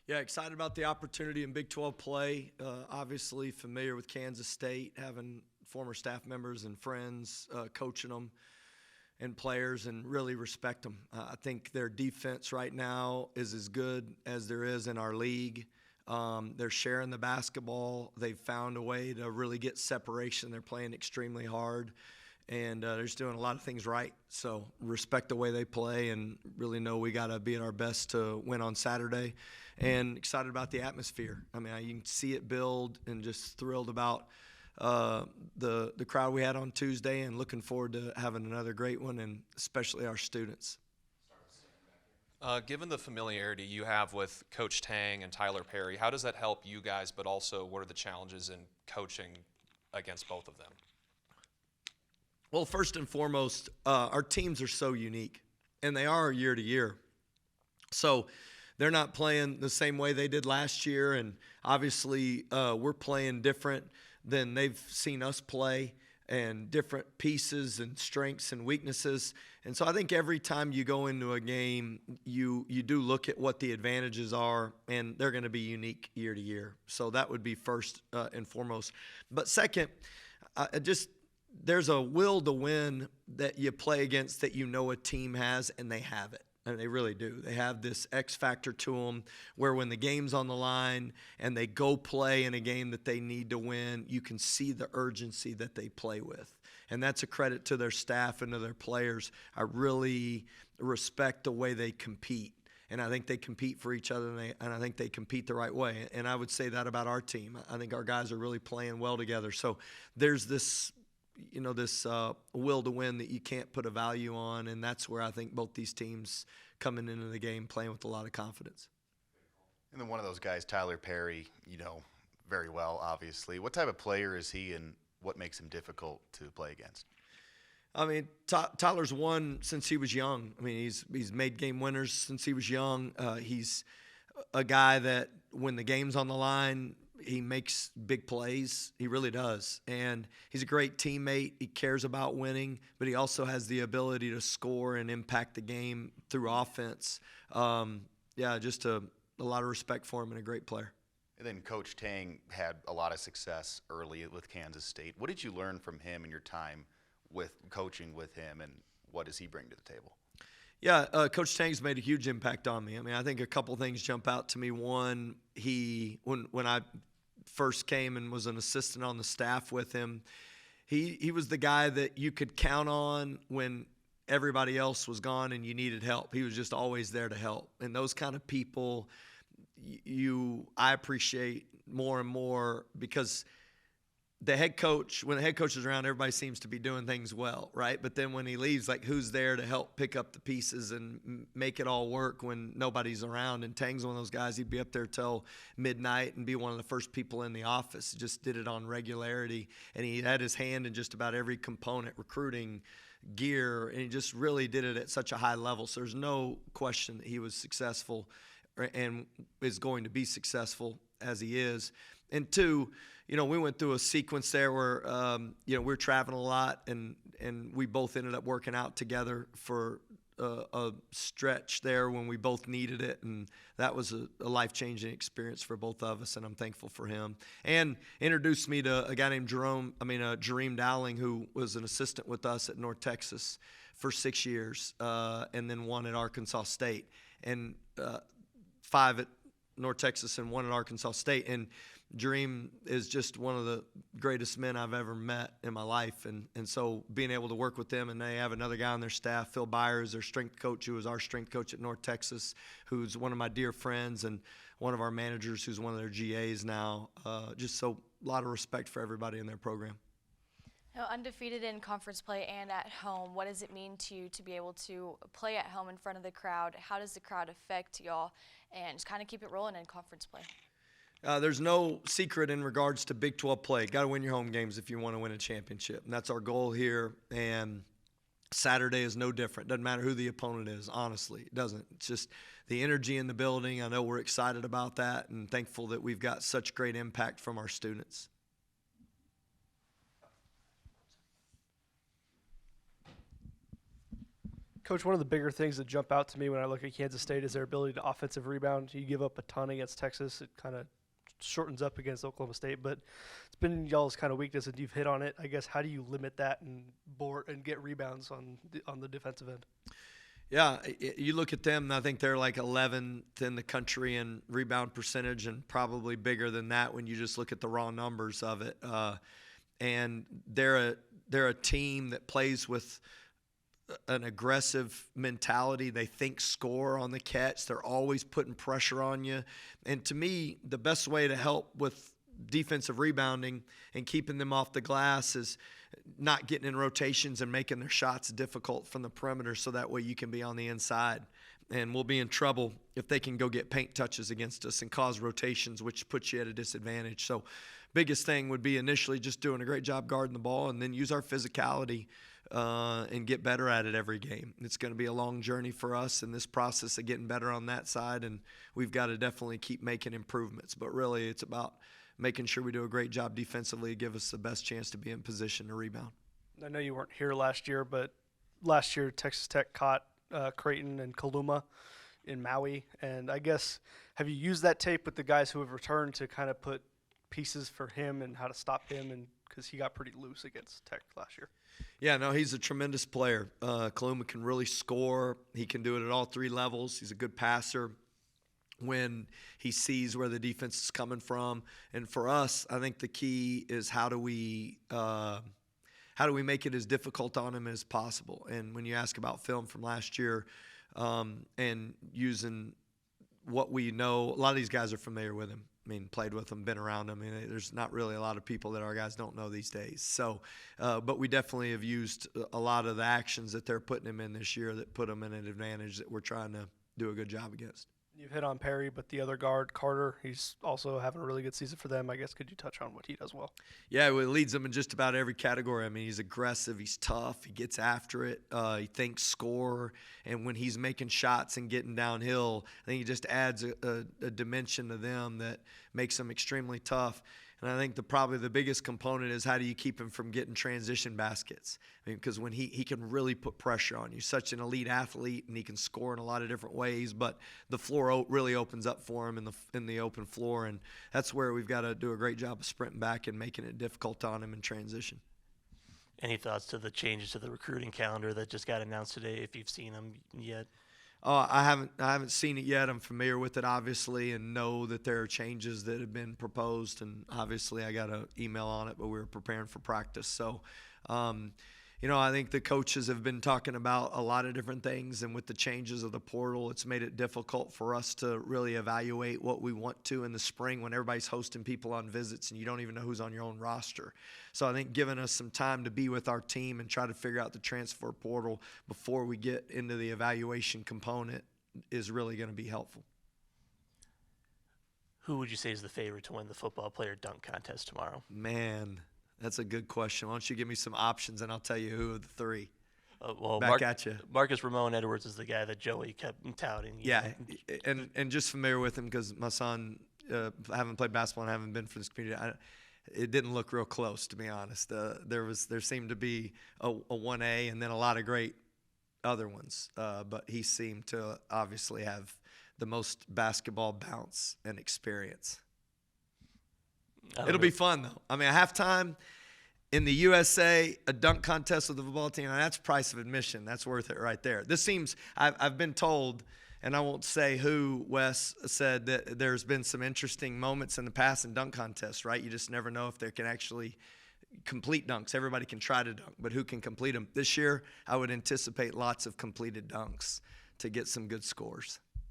Yeah, excited about the opportunity in Big 12 play. Obviously familiar with Kansas State, having former staff members and friends coaching them and players, and really respect them. I think their defense right now is as good as there is in our league. They're sharing the basketball. They've found a way to really get separation. They're playing extremely hard, and they're just doing a lot of things right. So respect the way they play and really know we got to be at our best to win on Saturday. And excited about the atmosphere. I mean, you can see it build, and just thrilled about the crowd we had on Tuesday, and looking forward to having another great one, and especially our students. Given the familiarity you have with Coach Tang and Tyler Perry, how does that help you guys, but also what are the challenges in coaching against both of them? Well, first and foremost, our teams are so unique, and they are year to year. So they're not playing the same way they did last year, and obviously we're playing different than they've seen us play, and different pieces and strengths and weaknesses. And so I think every time you go into a game, you do look at what the advantages are, and they're going to be unique year to year. So that would be first and foremost. But second, there's a will to win that you play against that you know a team has, and they have it. And they really do. They have this X factor to them where when the game's on the line and they go play in a game that they need to win, you can see the urgency that they play with. And that's a credit to their staff and to their players. I really respect the way they compete. And I think they compete for each other, and I think they compete the right way. And I would say that about our team. I think our guys are really playing well together. So there's this will to win that you can't put a value on, and that's where I think both these teams coming into the game playing with a lot of confidence. And then one of those guys, Tyler Perry, you know very well, obviously. What type of player is he, and what makes him difficult to play against? I mean, Tyler's won since he was young. I mean, he's made game winners since he was young. He's a guy that when the game's on the line, he makes big plays. He really does. And he's a great teammate. He cares about winning, but he also has the ability to score and impact the game through offense. Just a lot of respect for him, and a great player. And then Coach Tang had a lot of success early with Kansas State. What did you learn from him in your time with coaching with him, and what does he bring to the table? Yeah, Coach Tang's made a huge impact on me. I mean, I think a couple things jump out to me. One, when I first came and was an assistant on the staff with him, he was the guy that you could count on when everybody else was gone and you needed help. He was just always there to help. And those kind of people I appreciate more and more, because when the head coach is around, everybody seems to be doing things well, right? But then when he leaves, like, who's there to help pick up the pieces and make it all work when nobody's around? And Tang's one of those guys. He'd be up there till midnight and be one of the first people in the office. He just did it on regularity, and he had his hand in just about every component, recruiting, gear, and he just really did it at such a high level. So there's no question that he was successful and is going to be successful as he is. And two, we went through a sequence there where, we were traveling a lot, and we both ended up working out together for a stretch there when we both needed it, and that was a life-changing experience for both of us, and I'm thankful for him. And introduced me to a guy named Jareem Dowling, who was an assistant with us at North Texas for 6 years, and then 1 at Arkansas State, and 5 at North Texas and 1 at Arkansas State. And Jareem is just one of the greatest men I've ever met in my life. And so being able to work with them, and they have another guy on their staff, Phil Byers, their strength coach, who was our strength coach at North Texas, who's one of my dear friends, and one of our managers who's one of their GAs now. Just so a lot of respect for everybody in their program. Now, undefeated in conference play and at home, what does it mean to you to be able to play at home in front of the crowd? How does the crowd affect y'all, and just kind of keep it rolling in conference play? There's no secret in regards to Big 12 play. Got to win your home games if you want to win a championship, and that's our goal here. And Saturday is no different. Doesn't matter who the opponent is, honestly. It doesn't. It's just the energy in the building. I know we're excited about that and thankful that we've got such great impact from our students. Coach, one of the bigger things that jump out to me when I look at Kansas State is their ability to offensive rebound. You give up a ton against Texas. It kind of shortens up against Oklahoma State, but it's been y'all's kind of weakness, and you've hit on it. I guess, how do you limit that and get rebounds on the defensive end? Yeah, you look at them, and I think they're like 11th in the country in rebound percentage, and probably bigger than that when you just look at the raw numbers of it. And they're a team that plays with an aggressive mentality. They think score on the catch. They're always putting pressure on you. And to me, the best way to help with defensive rebounding and keeping them off the glass is not getting in rotations and making their shots difficult from the perimeter, so that way you can be on the inside. And we'll be in trouble if they can go get paint touches against us and cause rotations, which puts you at a disadvantage. So biggest thing would be initially just doing a great job guarding the ball, and then use our physicality and get better at it every game. It's going to be a long journey for us in this process of getting better on that side, and we've got to definitely keep making improvements. But really, it's about making sure we do a great job defensively, give us the best chance to be in position to rebound. I know you weren't here last year, but last year Texas Tech caught Creighton and Kaluma in Maui. And I guess, have you used that tape with the guys who have returned to kind of put pieces for him and how to stop him, and because he got pretty loose against Tech last year? Yeah, no, he's a tremendous player. Kaluma can really score. He can do it at all three levels. He's a good passer when he sees where the defense is coming from. And for us, I think the key is how do we make it as difficult on him as possible. And when you ask about film from last year, and using what we know, a lot of these guys are familiar with him. I mean, played with him, been around him. I mean, there's not really a lot of people that our guys don't know these days. So, but we definitely have used a lot of the actions that they're putting him in this year that put him in an advantage that we're trying to do a good job against. You've hit on Perry, but the other guard, Carter, he's also having a really good season for them. I guess, could you touch on what he does well? Yeah, well, it leads him in just about every category. I mean, he's aggressive, he's tough, he gets after it, he thinks score, and when he's making shots and getting downhill, I think he just adds a dimension to them that makes them extremely tough. And I think probably the biggest component is how do you keep him from getting transition baskets? I mean, because when he can really put pressure on you. Such an elite athlete, and he can score in a lot of different ways, but the floor really opens up for him in the open floor, and that's where we've got to do a great job of sprinting back and making it difficult on him in transition. Any thoughts to the changes to the recruiting calendar that just got announced today, if you've seen them yet? I haven't seen it yet. I'm familiar with it, obviously, and know that there are changes that have been proposed. And obviously, I got an email on it, but we were preparing for practice. So, I think the coaches have been talking about a lot of different things, and with the changes of the portal, it's made it difficult for us to really evaluate what we want to in the spring when everybody's hosting people on visits and you don't even know who's on your own roster. So I think giving us some time to be with our team and try to figure out the transfer portal before we get into the evaluation component is really going to be helpful. Who would you say is the favorite to win the football player dunk contest tomorrow? Man, that's a good question. Why don't you give me some options and I'll tell you who of the three. Well, At you. Marcus Ramon Edwards is the guy that Joey kept touting. Yeah, and just familiar with him because my son, I haven't played basketball and I haven't been for this community. It didn't look real close, to be honest. There seemed to be a 1A and then a lot of great other ones, but he seemed to obviously have the most basketball bounce and experience. It'll be fun, though. I mean, at halftime in the USA, a dunk contest with the football team, that's price of admission. That's worth it right there. This seems, I've been told, and I won't say who, Wes said that there's been some interesting moments in the past in dunk contests, right? You just never know if they can actually complete dunks. Everybody can try to dunk, but who can complete them? This year, I would anticipate lots of completed dunks to get some good scores.